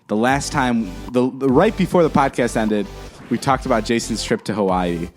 the last time, right before the podcast ended, we talked about Jason's trip to Hawaii.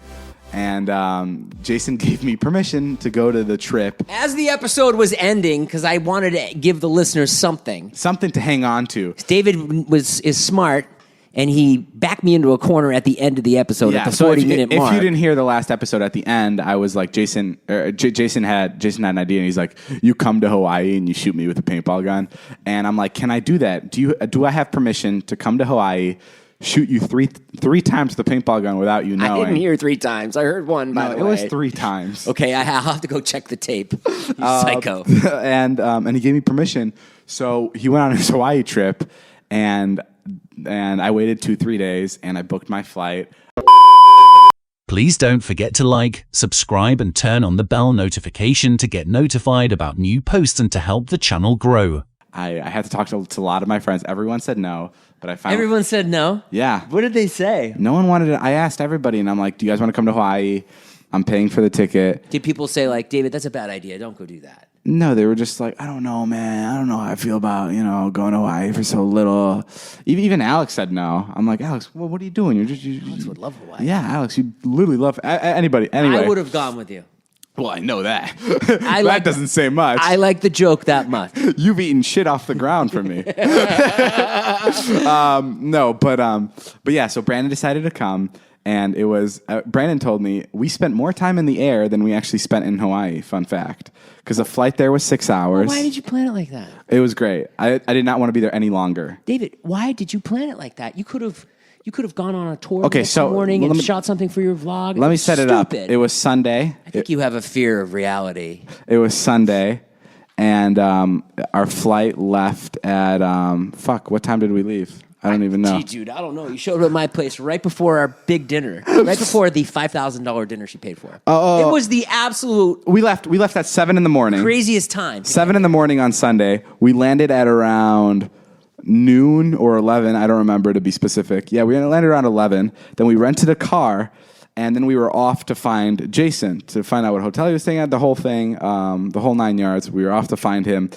And Jason gave me permission to go to the trip. As the episode was ending, because I wanted to give the listeners something to hang on to. David is smart, and he backed me into a corner at the end of the episode at the 40-minute mark. If you didn't hear the last episode at the end, I was like, Jason had an idea, and he's like, you come to Hawaii and you shoot me with a paintball gun. And I'm like, can I do that? Do I have permission to come to Hawai, shoot you three times with the paintball gun without you knowing? I didn't hear 3 times. I heard one, by the way. It was 3 times. Okay, I'll have to go check the tape. You psycho. And he gave me permission. So he went on his Hawaii trip, and I waited 2-3 days, and I booked my flight. Please don't forget to like, subscribe, and turn on the bell notification to get notified about new posts and to help the channel grow. I had to talk to a lot of my friends. Everyone said no, but I found... Everyone said no? Yeah. What did they say? No one wanted it. I asked everybody, and I'm like, do you guys want to come to Hawaii? I'm paying for the ticket. Did people say, like, David, that's a bad idea. Don't go do that? No, they were just like, I don't know, man. I don't know how I feel about, going to Hawaii for so little. Even Alex said no. I'm like, Alex, well, what are you doing? Alex would love Hawaii. Yeah, Alex, you literally love anybody. Anyway. I would have gone with you. Well, I know that. That doesn't say much. I like the joke that much. You've eaten shit off the ground for me. No, but yeah. So Brandon decided to come, and it was Brandon told me we spent more time in the air than we actually spent in Hawaii. Fun fact, because the flight there was 6 hours. Well, why did you plan it like that? It was great. I did not want to be there any longer. David, why did you plan it like that? You could have gone on a tour morning and shot something for your vlog. Let me set it up. It was Sunday. I think you have a fear of reality. It was Sunday, and our flight left at what time did we leave? I don't even know. Gee, dude, I don't know. You showed up at my place right before our big dinner, right before the $5,000 dinner she paid for. It was the absolute. We left at 7 in the morning. Craziest time. 7 in the morning on Sunday. We landed at around noon or 11. I don't remember, to be specific. Yeah, we landed around 11. Then we rented a car, and then we were off to find Jason, to find out what hotel he was staying at, the whole thing, the whole 9 yards. We were off to find him,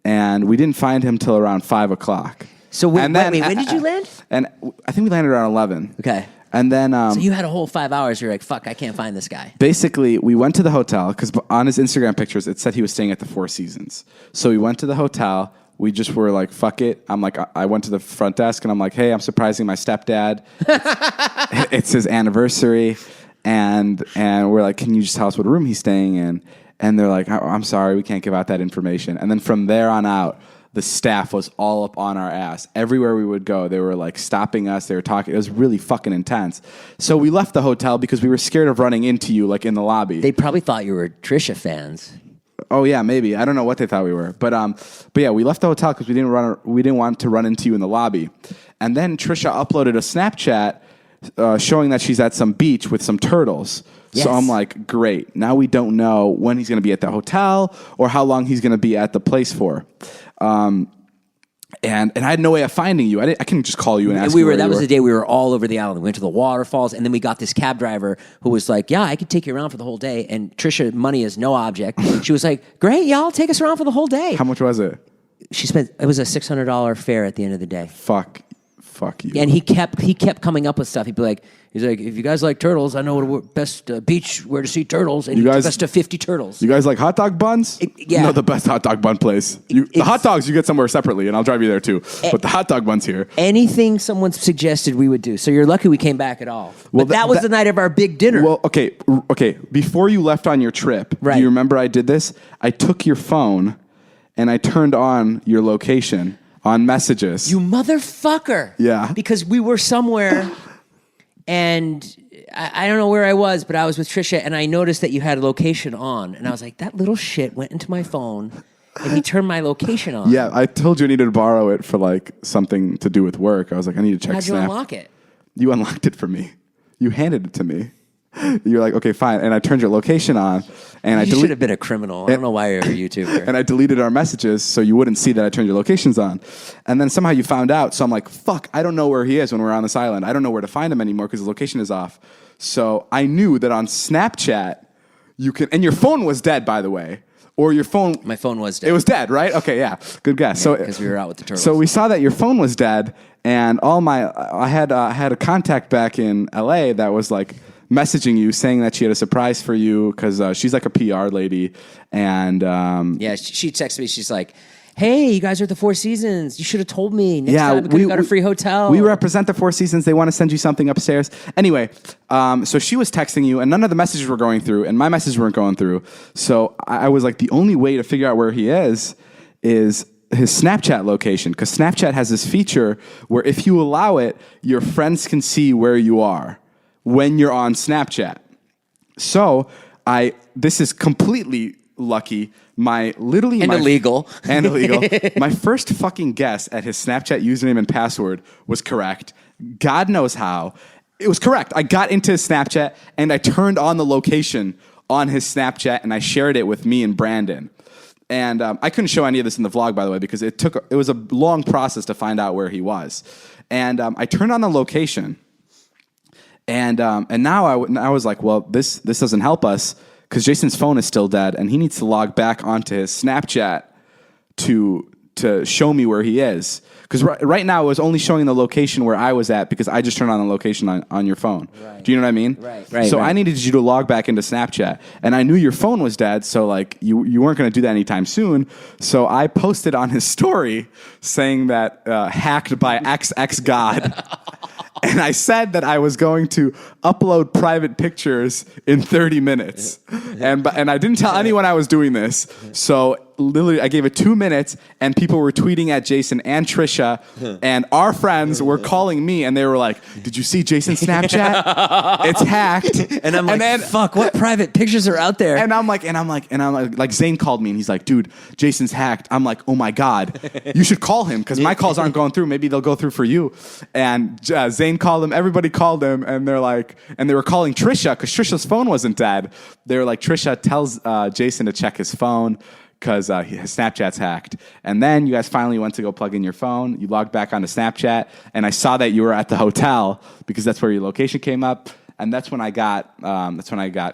and we didn't find him till around 5 o'clock. So wait, when did you land? And I think we landed around 11. Okay. And then... so you had a whole 5 hours. You're like, fuck, I can't find this guy. Basically, we went to the hotel, because on his Instagram pictures, it said he was staying at the Four Seasons. So we went to the hotel. We just were like, fuck it. I'm like, I went to the front desk, and I'm like, hey, I'm surprising my stepdad. It's his anniversary. And we're like, can you just tell us what room he's staying in? And they're like, I'm sorry, we can't give out that information. And then from there on out, the staff was all up on our ass. Everywhere we would go, they were like stopping us. They were talking. It was really fucking intense. So we left the hotel because we were scared of running into you, like in the lobby. They probably thought you were Trisha fans. Oh yeah, maybe. I don't know what they thought we were, but yeah, we left the hotel because we didn't want to run into you in the lobby. And then Trisha uploaded a Snapchat showing that she's at some beach with some turtles. Yes. So I'm like, great. Now we don't know when he's going to be at the hotel or how long he's going to be at the place for. And I had no way of finding you. I couldn't just call you and ask you. That was the day we were all over the island. We went to the waterfalls, and then we got this cab driver who was like, yeah, I could take you around for the whole day. And Trisha, money is no object. She was like, great, y'all, take us around for the whole day. How much was it? It was a $600 fare at the end of the day. Fuck you. And he kept coming up with stuff. He's like, if you guys like turtles, I know what best beach where to see turtles, and he took us to 50 turtles. You guys like hot dog buns? Yeah. You know the best hot dog bun place. The hot dogs you get somewhere separately, and I'll drive you there too. But the hot dog buns here. Anything someone suggested we would do. So you're lucky we came back at all. Well, but that was the night of our big dinner. Well, okay. Before you left on your trip, right. Do you remember I did this? I took your phone, and I turned on your location on messages. You motherfucker. Yeah. Because we were somewhere, and I don't know where I was, but I was with Trisha, and I noticed that you had a location on. And I was like, that little shit went into my phone, and he turned my location on. Yeah, I told you I needed to borrow it for like something to do with work. I was like, I need to check How'd Snap. you unlock it? You unlocked it for me. You handed it to me. You're like, okay, fine. And I turned your location on. And you should have been a criminal. I don't know why you're a YouTuber. And I deleted our messages so you wouldn't see that I turned your locations on. And then somehow you found out. So I'm like, fuck, I don't know where he is when we're on this island. I don't know where to find him anymore because his location is off. So I knew that on Snapchat, you can, and your phone was dead, by the way. or your phone. My phone was dead. It was dead, right? Okay, yeah, good guess. So because we were out with the turtles. So we saw that your phone was dead, and I had a contact back in LA that was like messaging you saying that she had a surprise for you because she's like a PR lady, and yeah, she texted me. She's like, "Hey, you guys are at the Four Seasons. You should have told me. Next time we got a free hotel. We represent the Four Seasons. They want to send you something upstairs." Anyway, so she was texting you, and none of the messages were going through, and my messages weren't going through. So I was like, the only way to figure out where he is his Snapchat location, because Snapchat has this feature where if you allow it, your friends can see where you are when you're on Snapchat. So this is completely lucky. Illegal. And illegal. My first fucking guess at his Snapchat username and password was correct. God knows how. It was correct. I got into his Snapchat and I turned on the location on his Snapchat and I shared it with me and Brandon. And I couldn't show any of this in the vlog, by the way, because it was a long process to find out where he was. And I turned on the location, and now I was like, well, this doesn't help us, because Jason's phone is still dead, and he needs to log back onto his Snapchat to show me where he is. Because right now it was only showing the location where I was at because I just turned on the location on your phone. Right. Do you know what I mean? Right. So I needed you to log back into Snapchat, and I knew your phone was dead, so like you weren't going to do that anytime soon. So I posted on his story saying that hacked by XX God. And I said that I was going to upload private pictures in 30 minutes. And I didn't tell anyone I was doing this. So literally, I gave it 2 minutes, and people were tweeting at Jason and Trisha, and our friends were calling me, and they were like, "Did you see Jason's Snapchat? It's hacked." And I'm like, "Fuck! What private pictures are out there?" And I'm like, Zane called me, and he's like, "Dude, Jason's hacked." I'm like, "Oh my God, you should call him because my calls aren't going through. Maybe they'll go through for you." And Zane called him. Everybody called him, and they were calling Trisha because Trisha's phone wasn't dead. They were like, "Trisha tells Jason to check his phone, because his Snapchat's hacked." And then you guys finally went to go plug in your phone. You logged back onto Snapchat, and I saw that you were at the hotel because that's where your location came up. And that's when I got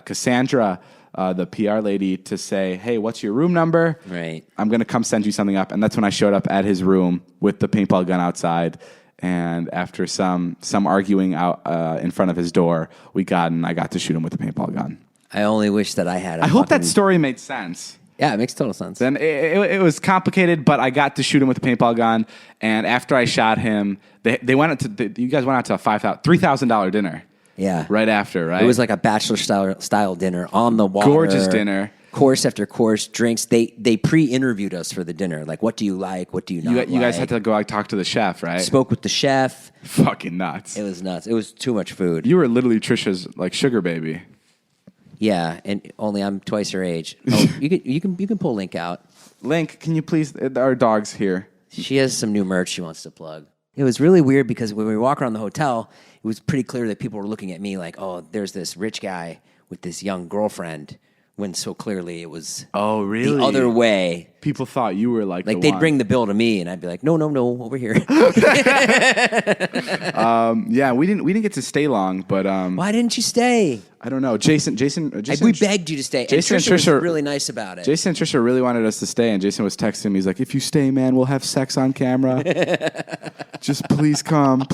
Cassandra, the PR lady, to say, "Hey, what's your room number? Right. I'm gonna come send you something up." And that's when I showed up at his room with the paintball gun outside. And after some arguing out in front of his door, I got to shoot him with the paintball gun. I only wish that I had. I hope that story made sense. Yeah, it makes total sense. Then it was complicated, but I got to shoot him with the paintball gun. And after I shot him, you guys went out to a $3,000 dinner. Yeah, right after, right? It was like a bachelor style dinner on the water. Gorgeous dinner. Course after course, drinks. They pre-interviewed us for the dinner. Like, what do you like? What do you not like? You guys had to go talk to the chef, right? Spoke with the chef. Fucking nuts. It was nuts. It was too much food. You were literally Trisha's like sugar baby. Yeah, and only I'm twice her age. Oh, you can pull Link out. Link, can you please? Our dog's here. She has some new merch she wants to plug. It was really weird because when we walk around the hotel, it was pretty clear that people were looking at me like, "Oh, there's this rich guy with this young girlfriend." When so clearly it was the other way. People thought you were like they'd bring the bill to me, and I'd be like, no, over here. Yeah, we didn't get to stay long, but why didn't you stay? I don't know. Jason, we begged you to stay. Jason and Trisha was really nice about it. Jason and Trisha really wanted us to stay, and Jason was texting me. He's like, "If you stay, man, we'll have sex on camera. Just please come.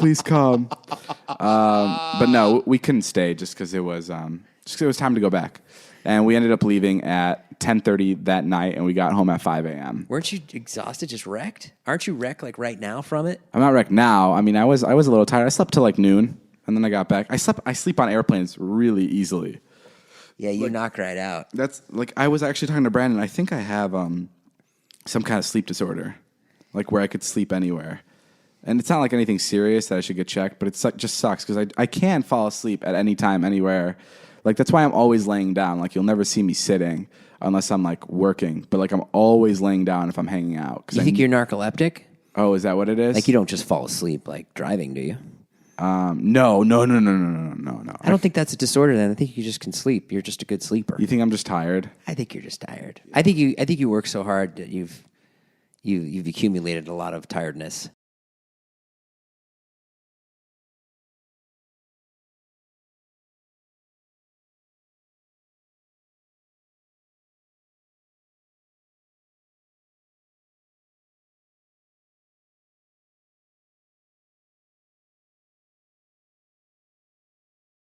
But no, we couldn't stay just because it was time to go back. And we ended up leaving at 10:30 that night, and we got home at 5 a.m. Weren't you exhausted, just wrecked? Aren't you wrecked like right now from it? I'm not wrecked now. I mean, I was a little tired. I slept till like noon, and then I got back. I sleep on airplanes really easily. Yeah, you knock right out. That's like I was actually talking to Brandon. I think I have some kind of sleep disorder, like where I could sleep anywhere. And it's not like anything serious that I should get checked, but it just sucks because I can fall asleep at any time, anywhere. Like, that's why I'm always laying down. Like, you'll never see me sitting unless I'm, like, working. But, like, I'm always laying down if I'm hanging out. You think you're narcoleptic? Oh, is that what it is? Like, you don't just fall asleep, like, driving, do you? No. I don't think that's a disorder, then. I think you just can sleep. You're just a good sleeper. You think I'm just tired? I think you're just tired. I think you work so hard that you've accumulated a lot of tiredness.